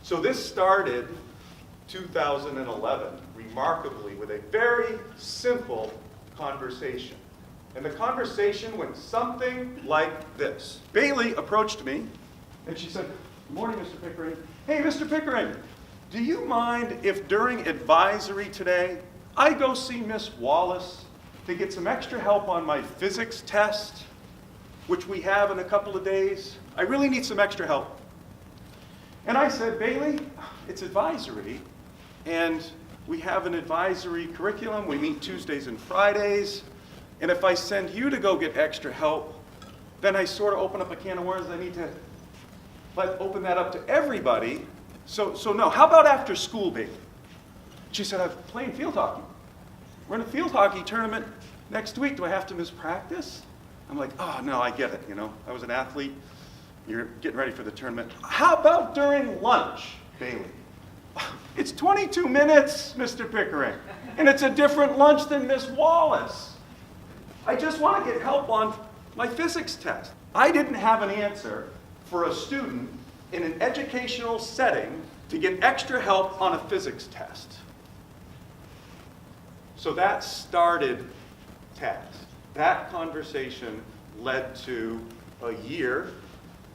So this started 2011, remarkably, with a very simple conversation. And the conversation went something like this. Bailey approached me, and she said, "Good morning, Mr. Pickering. Hey, Mr. Pickering, do you mind if during advisory today, I go see Miss Wallace to get some extra help on my physics test, which we have in a couple of days? I really need some extra help." And I said, "Bailey, it's advisory, and we have an advisory curriculum. We meet Tuesdays and Fridays. And if I send you to go get extra help, then I sort of open up a can of worms. I need to open that up to everybody. So no, how about after school, Bailey?" She said, "I'm playing field hockey. We're in a field hockey tournament next week. Do I have to miss practice?" I'm like, "Oh, no, I get it. I was an athlete. You're getting ready for the tournament. How about during lunch, Bailey?" "It's 22 minutes, Mr. Pickering, and it's a different lunch than Miss Wallace. I just want to get help on my physics test." I didn't have an answer for a student in an educational setting to get extra help on a physics test. So that started TASC. That conversation led to a year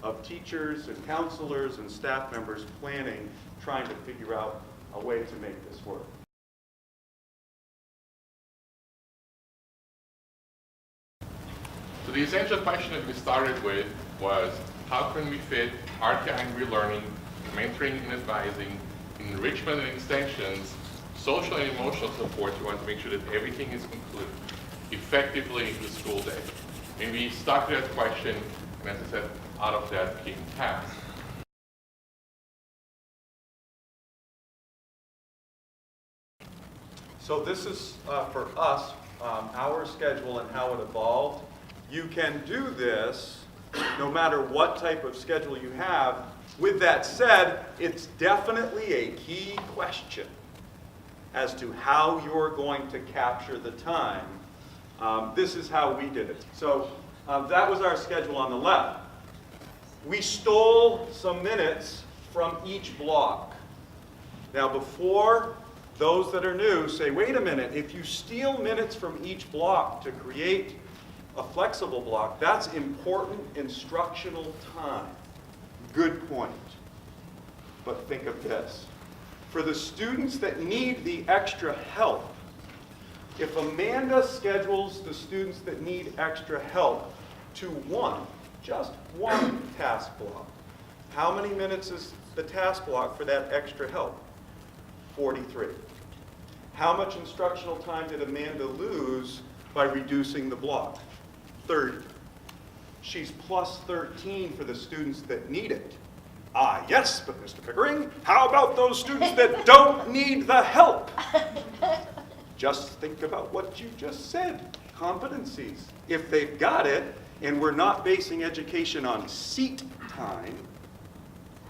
of teachers and counselors and staff members planning, trying to figure out a way to make this work. So the essential question that we started with was, how can we fit RTI learning, mentoring and advising, enrichment and extensions, social and emotional support? We want to make sure that everything is included effectively in the school day. And we stuck to that question, and as I said, out of that came TASC. So this is for us, our schedule and how it evolved. You can do this no matter what type of schedule you have. With that said, it's definitely a key question as to how you're going to capture the time. This is how we did it. So that was our schedule on the left. We stole some minutes from each block. Now before those that are new say, wait a minute, if you steal minutes from each block to create a flexible block, that's important instructional time. Good point. But think of this. For the students that need the extra help, if Amanda schedules the students that need extra help to just one task block, how many minutes is the task block for that extra help? 43. How much instructional time did Amanda lose by reducing the block? 30. She's plus 13 for the students that need it. Ah, yes, but Mr. Pickering, how about those students that don't need the help? Just think about what you just said. Competencies. If they've got it, and we're not basing education on seat time,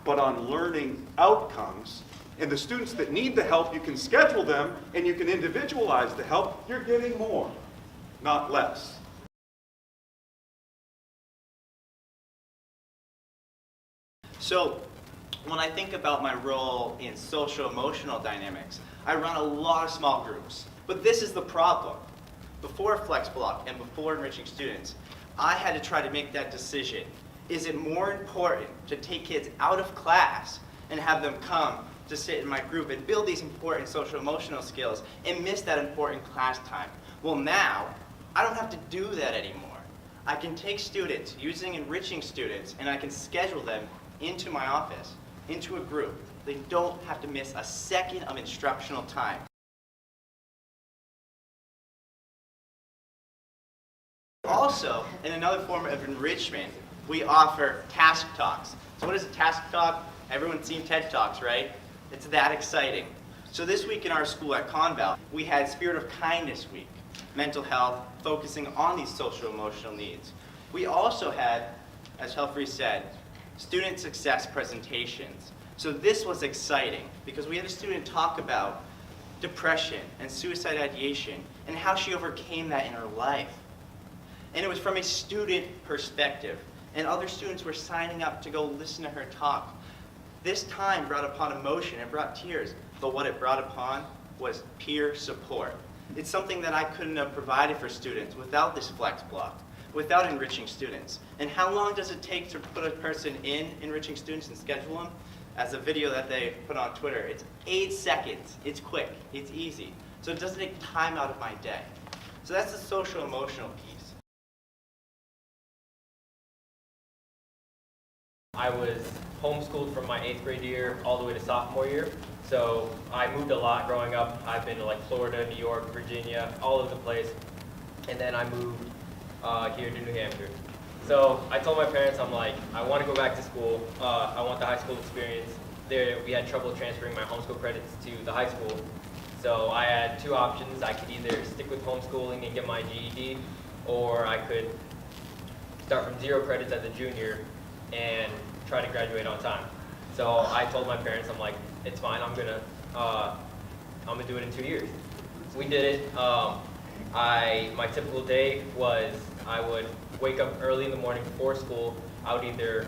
but on learning outcomes, and the students that need the help, you can schedule them, and you can individualize the help, you're getting more, not less. So when I think about my role in social-emotional dynamics, I run a lot of small groups. But this is the problem. Before Flex Block and before enriching students, I had to try to make that decision. Is it more important to take kids out of class and have them come to sit in my group and build these important social-emotional skills and miss that important class time? Well, now, I don't have to do that anymore. I can take students using enriching students and I can schedule them into my office, into a group. They don't have to miss a second of instructional time. Also, in another form of enrichment, we offer TASC Talks. So what is a TASC Talk? Everyone's seen TED Talks, right? It's that exciting. So this week in our school at ConVal, we had Spirit of Kindness Week, mental health, focusing on these social-emotional needs. We also had, as Helfrey said, student success presentations. So this was exciting because we had a student talk about depression and suicide ideation and how she overcame that in her life. And it was from a student perspective. And other students were signing up to go listen to her talk. This time brought upon emotion, it brought tears, but what it brought upon was peer support. It's something that I couldn't have provided for students without this flex block, without enriching students. And how long does it take to put a person in enriching students and schedule them? As a video that they put on Twitter, it's 8 seconds. It's quick, it's easy. So it doesn't take time out of my day. So that's the social emotional piece. I was homeschooled from my 8th grade year all the way to sophomore year. So I moved a lot growing up. I've been to like Florida, New York, Virginia, all over the place. And then I moved here to New Hampshire. So I told my parents, I'm like, I want to go back to school. I want the high school experience. There, we had trouble transferring my homeschool credits to the high school. So I had two options. I could either stick with homeschooling and get my GED, or I could start from 0 credits as a junior and try to graduate on time. So I told my parents, I'm like, it's fine. I'm gonna do it in 2 years. We did it. My typical day was I would wake up early in the morning before school. I would either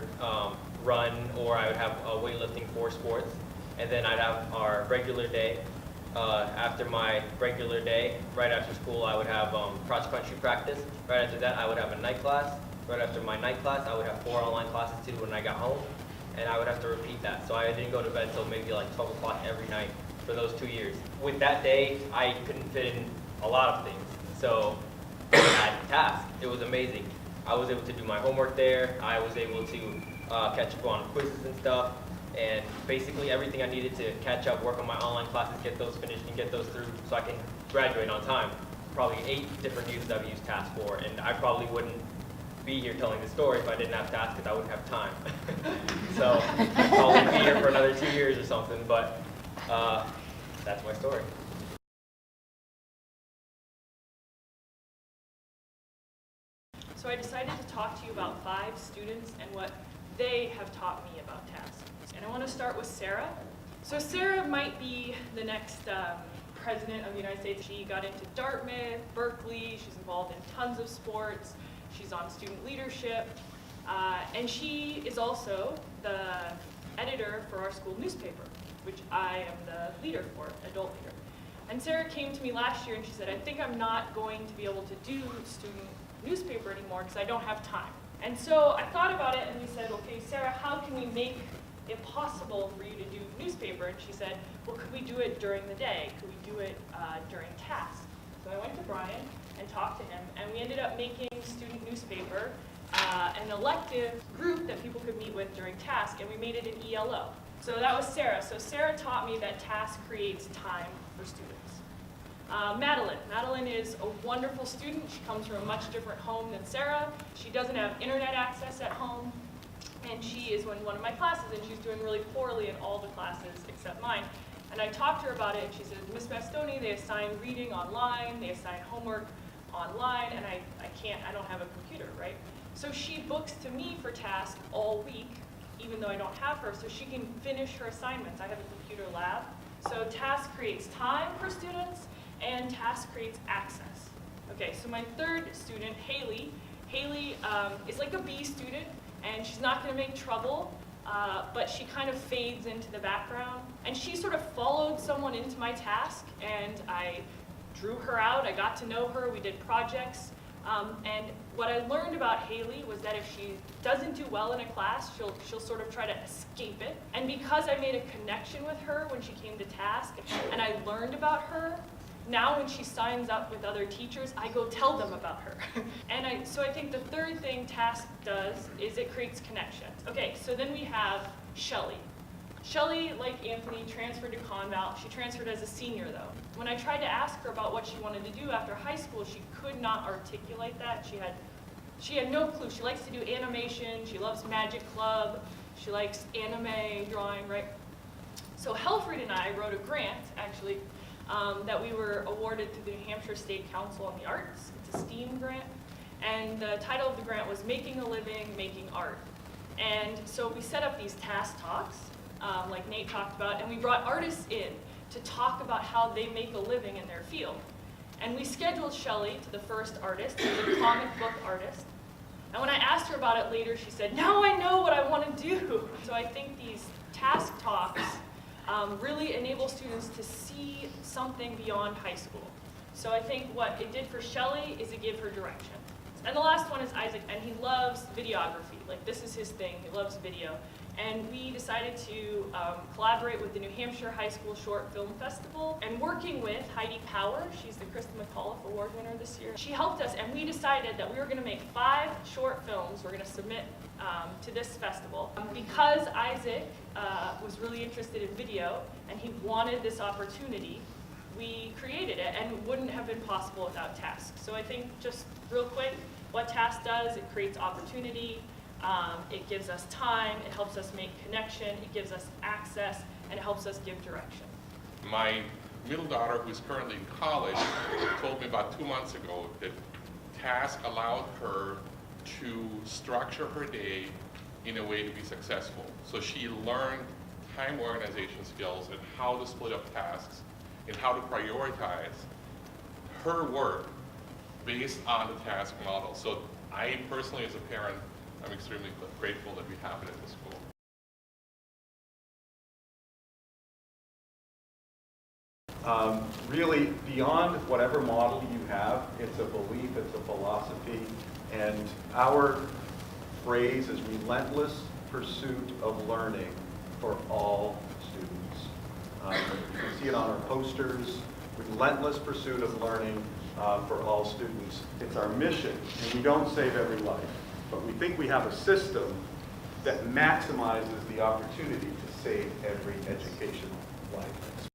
run or I would have weightlifting for sports. And then I'd have our regular day. After my regular day, right after school, I would have cross-country practice. Right after that, I would have a night class. Right after my night class, I would have 4 online classes too when I got home. And I would have to repeat that. So I didn't go to bed until maybe like 12 o'clock every night for those 2 years. With that day, I couldn't fit in a lot of things. So I had TASC. It was amazing. I was able to do my homework there. I was able to catch up on quizzes and stuff. And basically everything I needed to catch up, work on my online classes, get those finished and get those through so I can graduate on time. Probably 8 different uses I've used TASC for, and I probably wouldn't be here telling the story if I didn't have TASC because I wouldn't have time. So I'll probably be here for another 2 years or something, but that's my story. So I decided to talk to you about 5 students and what they have taught me about TASC. And I want to start with Sarah. So Sarah might be the next president of the United States. She got into Dartmouth, Berkeley. She's involved in tons of sports. She's on student leadership. And she is also the editor for our school newspaper, which I am the leader for, adult leader. And Sarah came to me last year and she said, I think I'm not going to be able to do student newspaper anymore because I don't have time. And so I thought about it and we said, okay, Sarah, how can we make it possible for you to do newspaper? And she said, well, could we do it during the day? Could we do it during TASC? So I went to Brian and talked to him, and we ended up making student newspaper an elective group that people could meet with during TASC, and we made it an ELO. So that was Sarah. So Sarah taught me that TASC creates time for students. Madeline is a wonderful student. She comes from a much different home than Sarah. She doesn't have internet access at home, and she is in one of my classes, and she's doing really poorly in all the classes except mine. And I talked to her about it, and she said, Miss Bastoni, they assign reading online, they assign homework online, and I don't have a computer, right? So she books to me for TASC all week, even though I don't have her, so she can finish her assignments. I have a computer lab. So TASC creates time for students, and TASC creates access. Okay, so my third student, Haley. Haley is like a B student, and she's not going to make trouble, but she kind of fades into the background. And she sort of followed someone into my TASC, and I drew her out. I got to know her. We did projects. And what I learned about Haley was that if she doesn't do well in a class, she'll sort of try to escape it. And because I made a connection with her when she came to TASC, and I learned about her, now when she signs up with other teachers, I go tell them about her. And so I think the third thing TASC does is it creates connections. Okay, so then we have Shelly. Shelly, like Anthony, transferred to ConVal. She transferred as a senior, though. When I tried to ask her about what she wanted to do after high school, she could not articulate that. She had no clue. She likes to do animation. She loves Magic Club. She likes anime drawing, right? So Helfried and I wrote a grant, actually, that we were awarded through the New Hampshire State Council on the Arts. It's a STEAM grant. And the title of the grant was Making a Living, Making Art. And so we set up these TASC Talks, like Nate talked about, and we brought artists in to talk about how they make a living in their field. And we scheduled Shelly to the first artist, who's a comic book artist. And when I asked her about it later, she said, now I know what I want to do. So I think these TASC Talks really enable students to see something beyond high school. So I think what it did for Shelley is it gave her direction. And the last one is Isaac, and he loves videography. Like, this is his thing. He loves video. And we decided to collaborate with the New Hampshire High School Short Film Festival, and working with Heidi Power, she's the Krista McAuliffe Award winner this year. She helped us, and we decided that we were going to make 5 short films we're going to submit to this festival. Because Isaac was really interested in video, and he wanted this opportunity, we created it, and it wouldn't have been possible without TASC. So I think, just real quick, what TASC does, it creates opportunity, it gives us time, it helps us make connection, it gives us access, and it helps us give direction. My middle daughter, who is currently in college, told me about 2 months ago that TASC allowed her to structure her day in a way to be successful. So she learned time organization skills and how to split up tasks and how to prioritize her work based on the TASC model. So I personally, as a parent, I'm extremely grateful that we have it at the school. Really, beyond whatever model you have, it's a belief, it's a philosophy, and our phrase is relentless pursuit of learning for all students. You can see it on our posters, relentless pursuit of learning for all students. It's our mission, and we don't save every life, but we think we have a system that maximizes the opportunity to save every educational life.